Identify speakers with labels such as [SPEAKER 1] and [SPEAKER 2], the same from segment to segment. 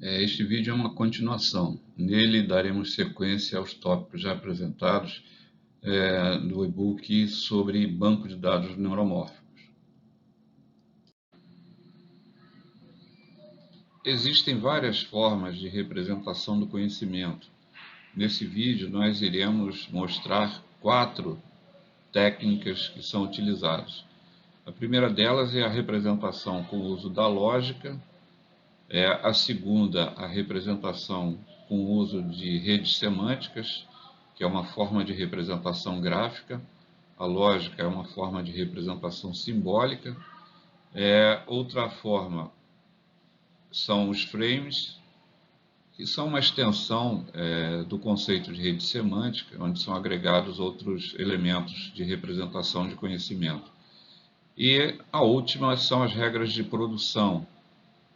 [SPEAKER 1] Este vídeo é uma continuação. Nele daremos sequência aos tópicos já apresentados do e-book sobre banco de dados neuromórficos. Existem várias formas de representação do conhecimento. Nesse vídeo nós iremos mostrar 4 técnicas que são utilizadas. A primeira delas é a representação com o uso da lógica. A segunda, a representação com o uso de redes semânticas, que é uma forma de representação gráfica. A lógica é uma forma de representação simbólica. Outra forma são os frames, que são uma extensão do conceito de rede semântica, onde são agregados outros elementos de representação de conhecimento. E a última são as regras de produção,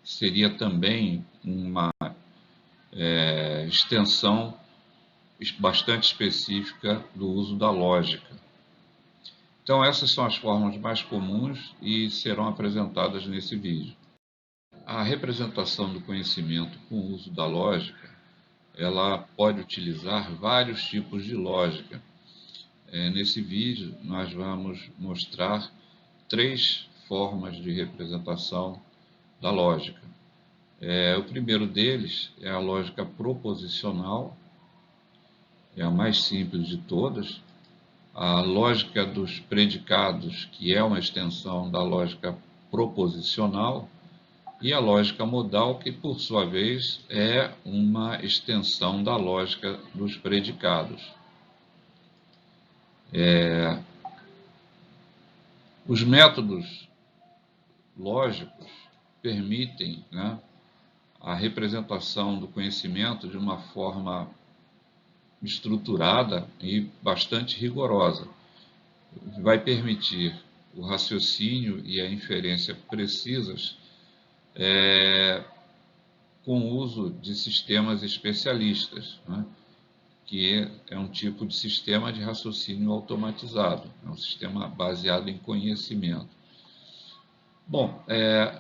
[SPEAKER 1] que seria também uma extensão bastante específica do uso da lógica. Então essas são as formas mais comuns e serão apresentadas nesse vídeo. A representação do conhecimento com o uso da lógica, ela pode utilizar vários tipos de lógica. Nesse vídeo nós vamos mostrar 3 formas de representação da lógica. O primeiro deles é a lógica proposicional, é a mais simples de todas. A lógica dos predicados, que é uma extensão da lógica proposicional, e a lógica modal, que por sua vez é uma extensão da lógica dos predicados. Os métodos lógicos permitem, a representação do conhecimento de uma forma estruturada e bastante rigorosa. Vai permitir o raciocínio e a inferência precisas com o uso de sistemas especialistas, que é um tipo de sistema de raciocínio automatizado, é um sistema baseado em conhecimento. Bom,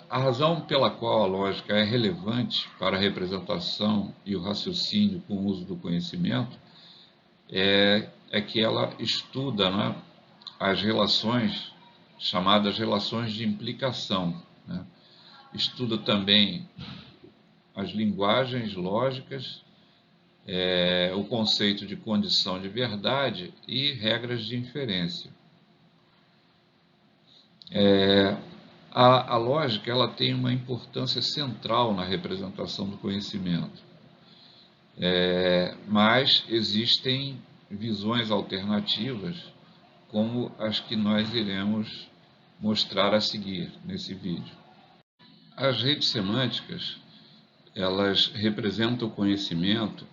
[SPEAKER 1] a razão pela qual a lógica é relevante para a representação e o raciocínio com o uso do conhecimento é que ela estuda, as relações chamadas relações de implicação. Estuda também as linguagens lógicas, o conceito de condição de verdade e regras de inferência. A lógica ela tem uma importância central na representação do conhecimento, mas existem visões alternativas, como as que nós iremos mostrar a seguir nesse vídeo. As redes semânticas, elas representam o conhecimento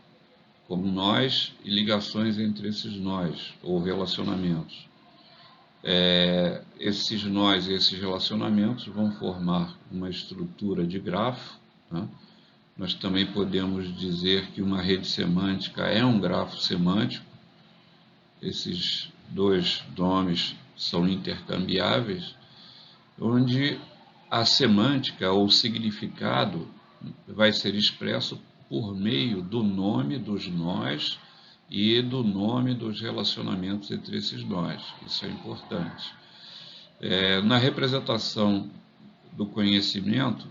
[SPEAKER 1] como nós e ligações entre esses nós, ou relacionamentos. Esses nós e esses relacionamentos vão formar uma estrutura de grafo. Nós também podemos dizer que uma rede semântica é um grafo semântico. Esses 2 nomes são intercambiáveis, onde a semântica ou significado vai ser expresso por meio do nome dos nós e do nome dos relacionamentos entre esses nós. Isso é importante. Na representação do conhecimento,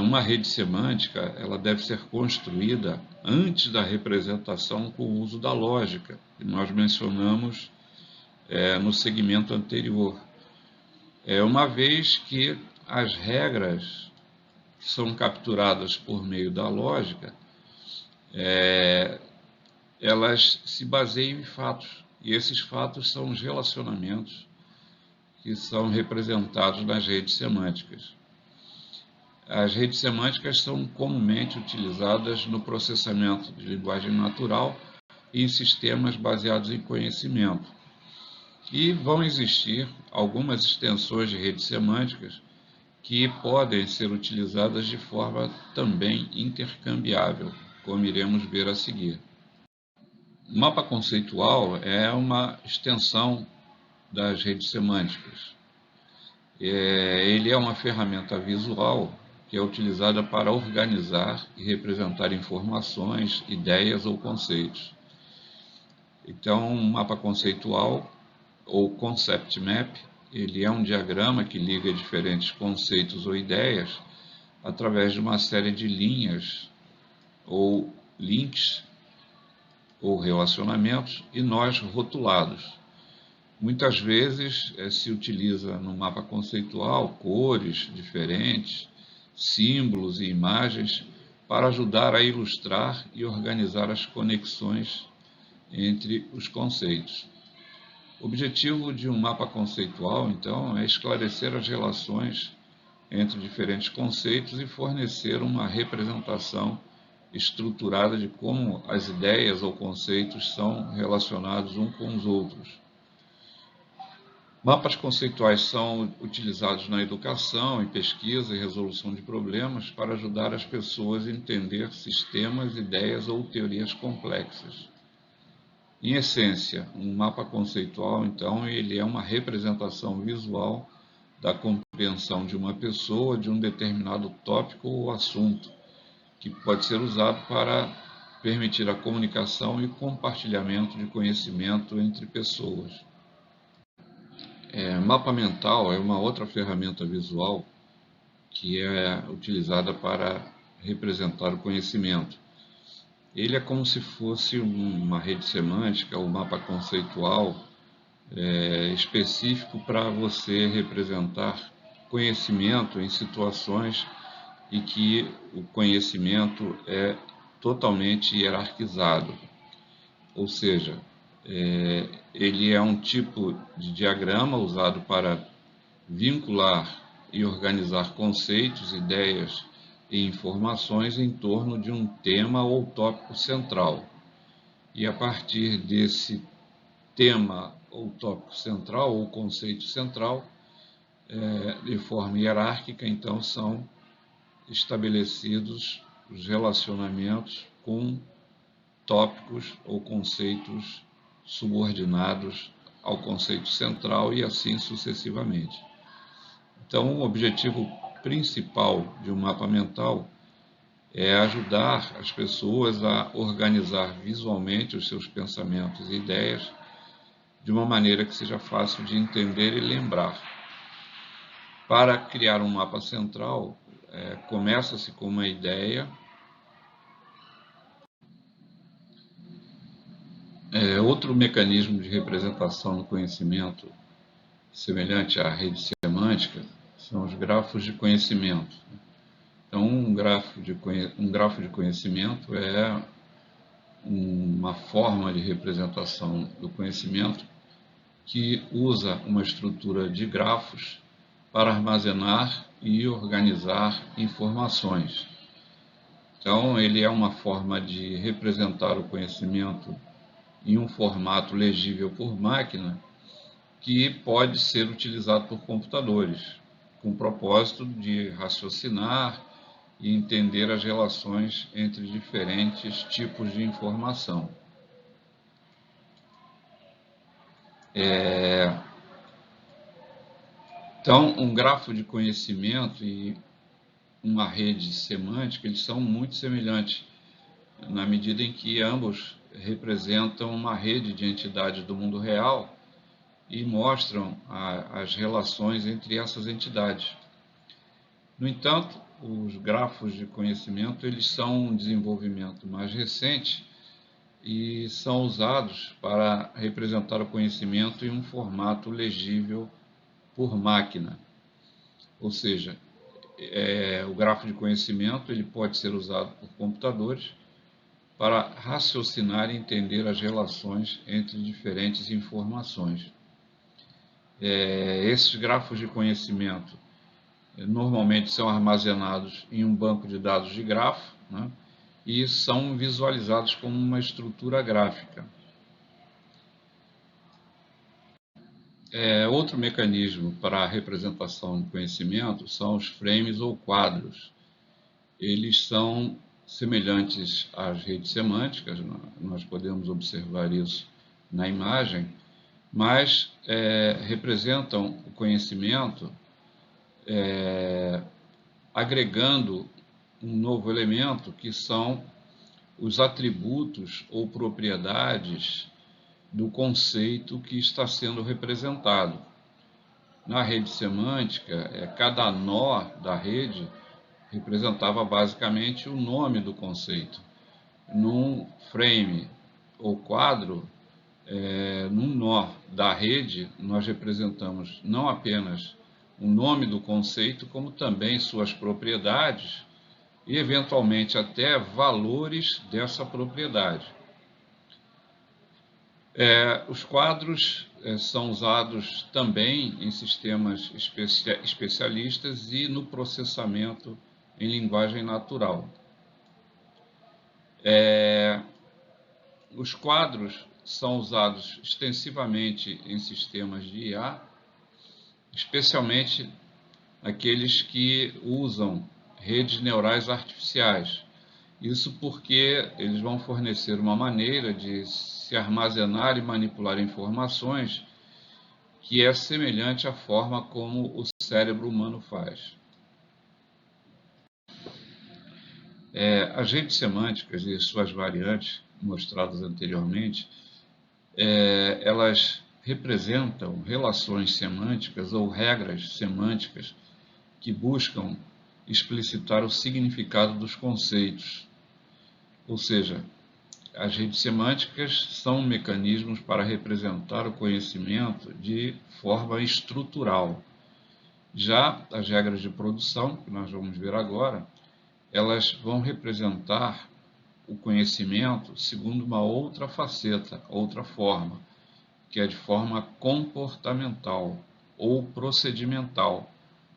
[SPEAKER 1] uma rede semântica ela deve ser construída antes da representação com o uso da lógica, que nós mencionamos no segmento anterior. Uma vez que as regras são capturadas por meio da lógica, elas se baseiam em fatos, e esses fatos são os relacionamentos que são representados nas redes semânticas. As redes semânticas são comumente utilizadas no processamento de linguagem natural e em sistemas baseados em conhecimento. E vão existir algumas extensões de redes semânticas que podem ser utilizadas de forma também intercambiável, como iremos ver a seguir. O mapa conceitual é uma extensão das redes semânticas. Ele é uma ferramenta visual que é utilizada para organizar e representar informações, ideias ou conceitos. Então, um mapa conceitual ou concept map, ele é um diagrama que liga diferentes conceitos ou ideias através de uma série de linhas ou links ou relacionamentos e nós rotulados. Muitas vezes se utiliza no mapa conceitual cores diferentes, símbolos e imagens para ajudar a ilustrar e organizar as conexões entre os conceitos. O objetivo de um mapa conceitual, então, é esclarecer as relações entre diferentes conceitos e fornecer uma representação estruturada de como as ideias ou conceitos são relacionados uns com os outros. Mapas conceituais são utilizados na educação, em pesquisa e resolução de problemas para ajudar as pessoas a entender sistemas, ideias ou teorias complexas. Em essência, um mapa conceitual, então, ele é uma representação visual da compreensão de uma pessoa de um determinado tópico ou assunto, que pode ser usado para permitir a comunicação e compartilhamento de conhecimento entre pessoas. Mapa mental é uma outra ferramenta visual que é utilizada para representar o conhecimento. Ele é como se fosse uma rede semântica, um mapa conceitual específico para você representar conhecimento em situações em que o conhecimento é totalmente hierarquizado. Ou seja, ele é um tipo de diagrama usado para vincular e organizar conceitos, ideias e informações em torno de um tema ou tópico central. E a partir desse tema ou tópico central ou conceito central, de forma hierárquica, então são estabelecidos os relacionamentos com tópicos ou conceitos subordinados ao conceito central e assim sucessivamente. Então, o objetivo principal de um mapa mental é ajudar as pessoas a organizar visualmente os seus pensamentos e ideias de uma maneira que seja fácil de entender e lembrar. Para criar um mapa central, começa-se com uma ideia. Outro mecanismo de representação do conhecimento semelhante à rede semântica são os grafos de conhecimento. Então, um grafo de conhecimento é uma forma de representação do conhecimento que usa uma estrutura de grafos para armazenar e organizar informações. Então, ele é uma forma de representar o conhecimento em um formato legível por máquina que pode ser utilizado por computadores, com o propósito de raciocinar e entender as relações entre diferentes tipos de informação. Então, um grafo de conhecimento e uma rede semântica, eles são muito semelhantes, na medida em que ambos representam uma rede de entidades do mundo real e mostram as relações entre essas entidades. No entanto, os grafos de conhecimento, eles são um desenvolvimento mais recente e são usados para representar o conhecimento em um formato legível por máquina. Ou seja, o grafo de conhecimento ele pode ser usado por computadores para raciocinar e entender as relações entre diferentes informações. Esses grafos de conhecimento normalmente são armazenados em um banco de dados de grafo, né, e são visualizados como uma estrutura gráfica. Outro mecanismo para a representação do conhecimento são os frames ou quadros. Eles são semelhantes às redes semânticas, nós podemos observar isso na imagem, mas representam o conhecimento agregando um novo elemento que são os atributos ou propriedades do conceito que está sendo representado. Na rede semântica, cada nó da rede representava basicamente o nome do conceito. Num frame ou quadro, num nó da rede, nós representamos não apenas o nome do conceito, como também suas propriedades e, eventualmente, até valores dessa propriedade. Os quadros são usados também em sistemas especialistas e no processamento em linguagem natural. Os quadros são usados extensivamente em sistemas de IA, especialmente aqueles que usam redes neurais artificiais. Isso porque eles vão fornecer uma maneira de se armazenar e manipular informações que é semelhante à forma como o cérebro humano faz. As redes semânticas e suas variantes, mostradas anteriormente, elas representam relações semânticas ou regras semânticas que buscam explicitar o significado dos conceitos. Ou seja, as redes semânticas são mecanismos para representar o conhecimento de forma estrutural. Já as regras de produção, que nós vamos ver agora, elas vão representar o conhecimento segundo uma outra faceta, outra forma, que é de forma comportamental ou procedimental,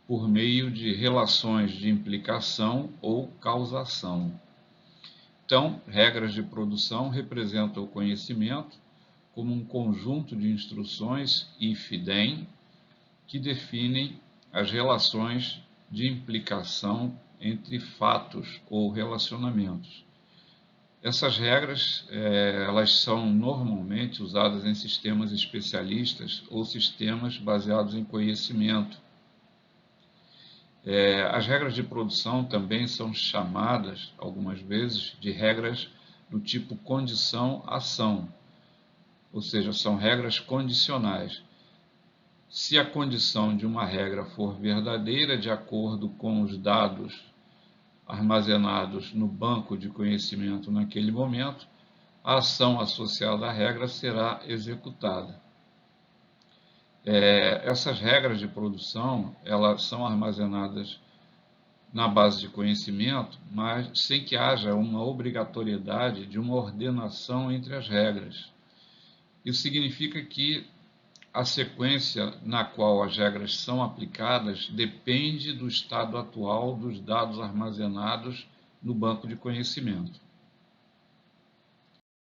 [SPEAKER 1] por meio de relações de implicação ou causação. Então, regras de produção representam o conhecimento como um conjunto de instruções if-then que definem as relações de implicação entre fatos ou relacionamentos. Essas regras elas são normalmente usadas em sistemas especialistas ou sistemas baseados em conhecimento. As regras de produção também são chamadas, algumas vezes, de regras do tipo condição-ação, ou seja, são regras condicionais. Se a condição de uma regra for verdadeira de acordo com os dados armazenados no banco de conhecimento naquele momento, a ação associada à regra será executada. Essas regras de produção, elas são armazenadas na base de conhecimento, mas sem que haja uma obrigatoriedade de uma ordenação entre as regras. Isso significa que a sequência na qual as regras são aplicadas depende do estado atual dos dados armazenados no banco de conhecimento.